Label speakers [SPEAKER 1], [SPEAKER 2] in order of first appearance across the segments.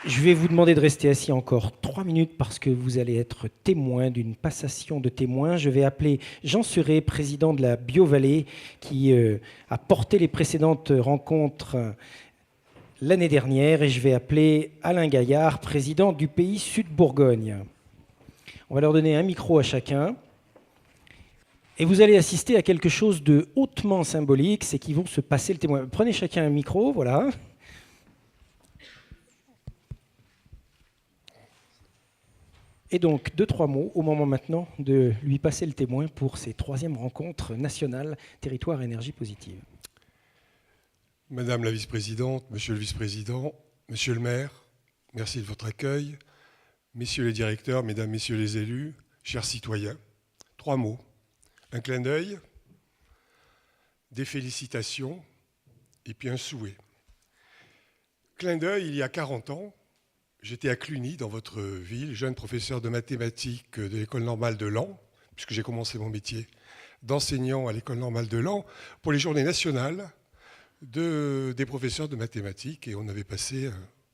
[SPEAKER 1] Je vais vous demander de rester assis encore 3 minutes parce que vous allez être témoin d'une passation de témoins. Je vais appeler Jean Serret, président de la BioVallée, qui a porté les précédentes rencontres l'année dernière, et je vais appeler Alain Gaillard, président du pays Sud-Bourgogne. On va leur donner un micro à chacun. Et vous allez assister à quelque chose de hautement symbolique, c'est qu'ils vont se passer le témoin. Prenez chacun un micro, voilà. Et donc, 2-3 mots au moment maintenant de lui passer le témoin pour ces 3e rencontres nationales Territoire Énergie Positive.
[SPEAKER 2] Madame la vice-présidente, monsieur le vice-président, monsieur le maire, merci de votre accueil. Messieurs les directeurs, mesdames, messieurs les élus, chers citoyens, 3 mots. Un clin d'œil, des félicitations et puis un souhait. Clin d'œil, il y a 40 ans, j'étais à Cluny, dans votre ville, jeune professeur de mathématiques de l'École normale de Laon, puisque j'ai commencé mon métier d'enseignant à l'École normale de Laon, pour les journées nationales des professeurs de mathématiques. Et on avait passé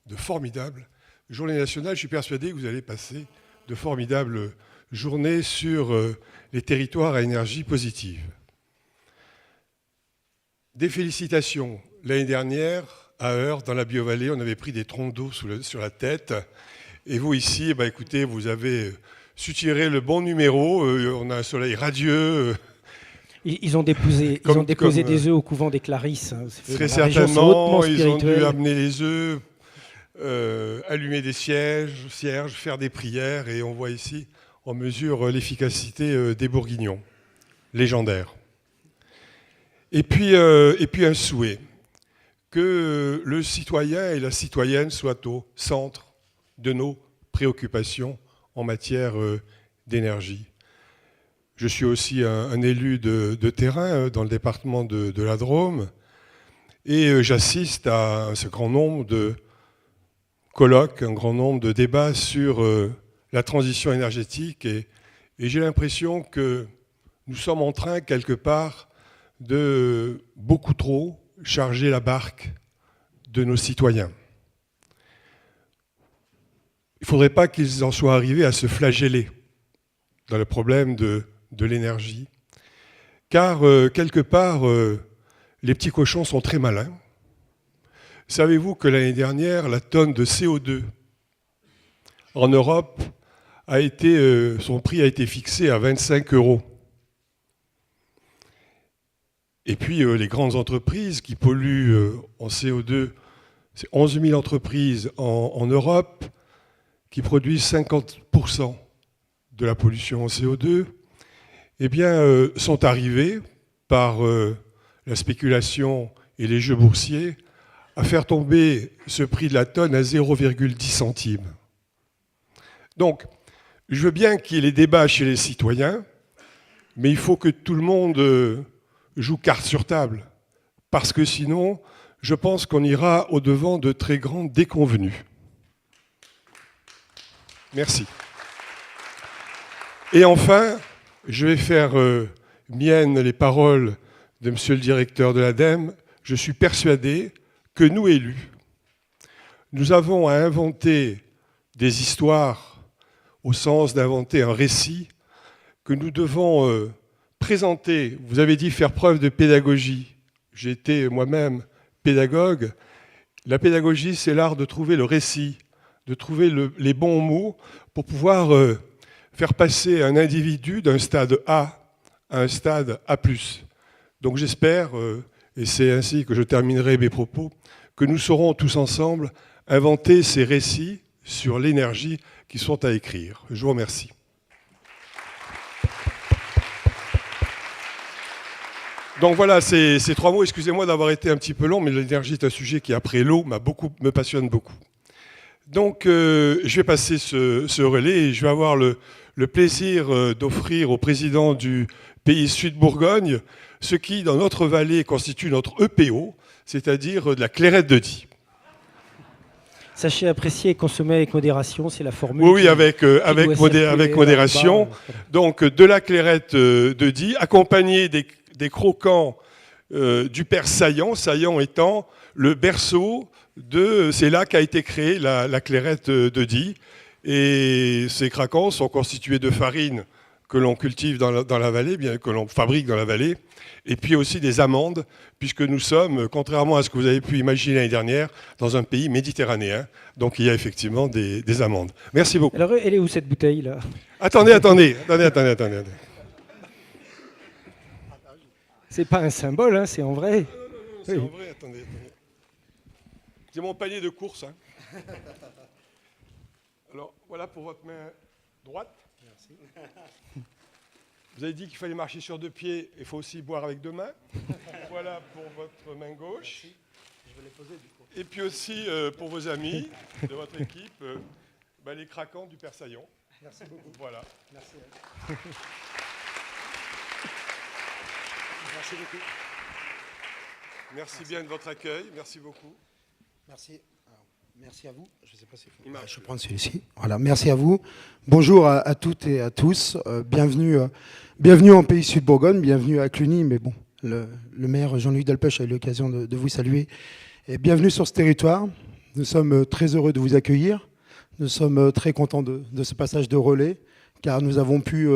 [SPEAKER 2] de formidables journées nationales. Je suis persuadé que vous allez passer de formidables journées sur les territoires à énergie positive. Des félicitations. L'année dernière, à Heure, dans la BioVallée, on avait pris des troncs d'eau sur la tête. Et vous, ici, écoutez, vous avez su tirer le bon numéro. On a un soleil radieux.
[SPEAKER 1] Ils ont déposé des œufs au couvent des Clarisses.
[SPEAKER 2] Très certainement, ils ont dû amener les œufs, allumer des cierges, faire des prières. Et on voit ici, on mesure l'efficacité des Bourguignons, légendaires. Et puis un souhait, que le citoyen et la citoyenne soient au centre de nos préoccupations en matière d'énergie. Je suis aussi un élu de terrain dans le département de la Drôme, et j'assiste à ce grand nombre de colloques, un grand nombre de débats sur la transition énergétique, et j'ai l'impression que nous sommes en train, quelque part, de beaucoup trop charger la barque de nos citoyens. Il ne faudrait pas qu'ils en soient arrivés à se flageller dans le problème de l'énergie, car quelque part, les petits cochons sont très malins. Savez-vous que l'année dernière, la tonne de CO2 en Europe son prix a été fixé à 25 €. Et puis les grandes entreprises qui polluent en CO2, c'est 11 000 entreprises en Europe qui produisent 50% de la pollution en CO2, eh bien, sont arrivées par la spéculation et les jeux boursiers à faire tomber ce prix de la tonne à 0,10 centimes. Donc, je veux bien qu'il y ait les débats chez les citoyens, mais il faut que tout le monde joue carte sur table, parce que sinon, je pense qu'on ira au-devant de très grandes déconvenues. Merci. Et enfin, je vais faire miennes les paroles de monsieur le directeur de l'ADEME. Je suis persuadé que nous, élus, nous avons à inventer des histoires au sens d'inventer un récit que nous devons présenter. Vous avez dit faire preuve de pédagogie. J'ai été moi-même pédagogue. La pédagogie, c'est l'art de trouver le récit, de trouver les bons mots pour pouvoir faire passer un individu d'un stade A à un stade A+. Donc j'espère, et c'est ainsi que je terminerai mes propos, que nous saurons tous ensemble inventer ces récits sur l'énergie qui sont à écrire. Je vous remercie. Donc voilà, ces 3 mots. Excusez-moi d'avoir été un petit peu long, mais l'énergie est un sujet qui, après l'eau, me passionne beaucoup. Donc, je vais passer ce relais et je vais avoir le plaisir d'offrir au président du pays Sud-Bourgogne ce qui, dans notre vallée, constitue notre EPO, c'est-à-dire de la clairette de Die.
[SPEAKER 1] Sachez apprécier et consommer avec modération, c'est la formule.
[SPEAKER 2] Oui, avec modération. Donc, de la clairette de Die, accompagnée des croquants du père Saillant, Saillant étant le berceau c'est là qu'a été créée la clairette de Die. Et ces craquants sont constitués de farine que l'on cultive dans la vallée, bien que l'on fabrique dans la vallée, et puis aussi des amandes, puisque nous sommes, contrairement à ce que vous avez pu imaginer l'année dernière, dans un pays méditerranéen. Donc il y a effectivement des amandes. Merci beaucoup.
[SPEAKER 1] Alors, elle est où cette bouteille là?
[SPEAKER 2] Attendez.
[SPEAKER 1] C'est pas un symbole, hein, c'est en vrai.
[SPEAKER 2] Non, c'est en vrai, attendez. C'est mon panier de course. Hein. Alors, voilà pour votre main droite. Merci. Vous avez dit qu'il fallait marcher sur 2 pieds, il faut aussi boire avec 2 mains. Voilà pour votre main gauche. Merci. Je vais les poser du coup. Et puis aussi pour vos amis de votre équipe, les craquants du père Saillant.
[SPEAKER 3] Merci beaucoup.
[SPEAKER 2] Voilà.
[SPEAKER 3] Merci. Merci beaucoup.
[SPEAKER 2] Merci bien de votre accueil. Merci beaucoup.
[SPEAKER 3] Merci. Merci à vous. Je sais pas si je vais prendre celui-ci. Voilà. Merci à vous. Bonjour à toutes et à tous. Bienvenue en Pays Sud-Bourgogne. Bienvenue à Cluny. Mais bon, le maire Jean-Luc Delpech a eu l'occasion de vous saluer. Et bienvenue sur ce territoire. Nous sommes très heureux de vous accueillir. Nous sommes très contents de ce passage de relais, car nous avons pu,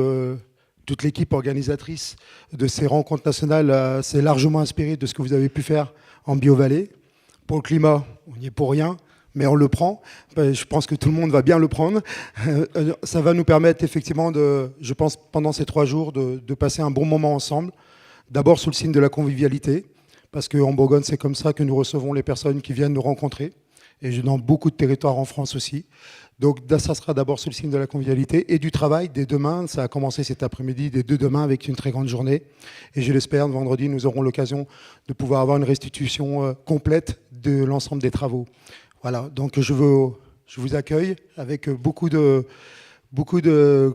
[SPEAKER 3] toute l'équipe organisatrice de ces rencontres nationales s'est largement inspirée de ce que vous avez pu faire en Bio-Vallée. Pour le climat, on n'y est pour rien, mais on le prend. Je pense que tout le monde va bien le prendre. Ça va nous permettre effectivement, je pense, pendant ces 3 jours, de passer un bon moment ensemble. D'abord sous le signe de la convivialité, parce qu'en Bourgogne, c'est comme ça que nous recevons les personnes qui viennent nous rencontrer, et dans beaucoup de territoires en France aussi. Donc ça sera d'abord sous le signe de la convivialité et du travail dès demain. Ça a commencé cet après-midi, dès demain, avec une très grande journée. Et je l'espère, vendredi, nous aurons l'occasion de pouvoir avoir une restitution complète de l'ensemble des travaux. Voilà, donc je vous accueille avec beaucoup de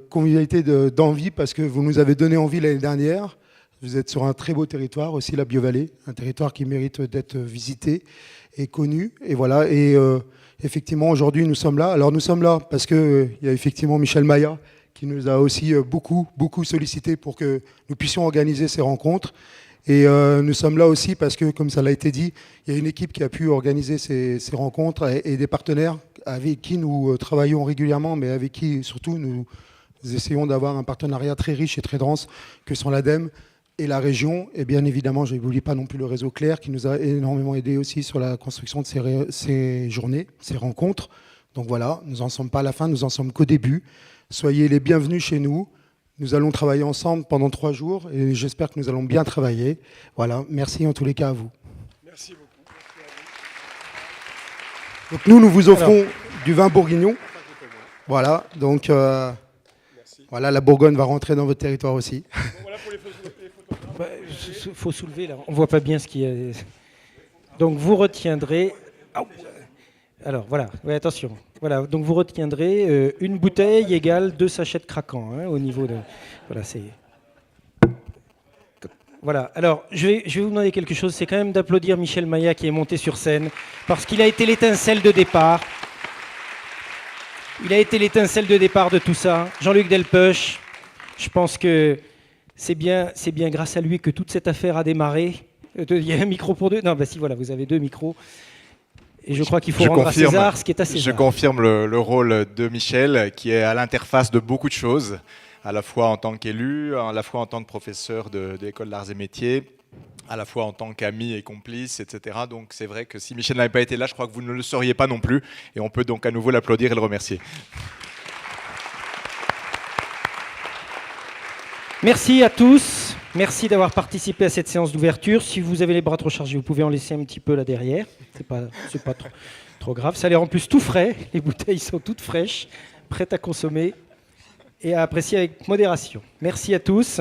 [SPEAKER 3] convivialité, d'envie, parce que vous nous avez donné envie l'année dernière. Vous êtes sur un très beau territoire, aussi la Bio-Vallée, un territoire qui mérite d'être visité et connu. Et voilà, et effectivement, aujourd'hui, nous sommes là. Alors, nous sommes là parce qu'il y a effectivement Michel Maillat qui nous a aussi beaucoup sollicité pour que nous puissions organiser ces rencontres. Et nous sommes là aussi parce que, comme ça l'a été dit, il y a une équipe qui a pu organiser ces rencontres et des partenaires avec qui nous travaillons régulièrement, mais avec qui, surtout, nous essayons d'avoir un partenariat très riche et très dense, que sont l'ADEME et la région. Et bien évidemment, je n'oublie pas non plus le réseau Clair, qui nous a énormément aidé aussi sur la construction de ces journées, ces rencontres. Donc voilà, nous n'en sommes pas à la fin, nous n'en sommes qu'au début. Soyez les bienvenus chez nous. Nous allons travailler ensemble pendant 3 jours et j'espère que nous allons bien travailler. Voilà, merci en tous les cas à vous.
[SPEAKER 2] Merci beaucoup.
[SPEAKER 3] Donc nous vous offrons du vin bourguignon. Voilà, donc voilà, la Bourgogne va rentrer dans votre territoire aussi.
[SPEAKER 2] Bon, voilà pour les photographes.
[SPEAKER 1] Il faut soulever là, on ne voit pas bien ce qui est. Donc vous retiendrez. Alors voilà, ouais, attention. Voilà, donc vous retiendrez une bouteille égale 2 sachets de craquant, hein, au niveau de. Voilà, c'est. Voilà. Alors je vais vous demander quelque chose, c'est quand même d'applaudir Michel Maillat qui est monté sur scène, parce qu'il a été l'étincelle de départ. Il a été l'étincelle de départ de tout ça. Jean-Luc Delpech, je pense que c'est bien grâce à lui que toute cette affaire a démarré. Il y a un micro pour 2. Non, bah si, voilà, vous avez 2 micros. Et je crois qu'il faut rendre à César ce qui est à César.
[SPEAKER 4] Je confirme le rôle de Michel, qui est à l'interface de beaucoup de choses, à la fois en tant qu'élu, à la fois en tant que professeur de l'école d'arts et métiers, à la fois en tant qu'ami et complice, etc. Donc c'est vrai que si Michel n'avait pas été là, je crois que vous ne le sauriez pas non plus. Et on peut donc à nouveau l'applaudir et le remercier.
[SPEAKER 1] Merci à tous. Merci d'avoir participé à cette séance d'ouverture. Si vous avez les bras trop chargés, vous pouvez en laisser un petit peu là derrière. C'est pas trop grave. Ça a l'air en plus tout frais. Les bouteilles sont toutes fraîches, prêtes à consommer et à apprécier avec modération. Merci à tous.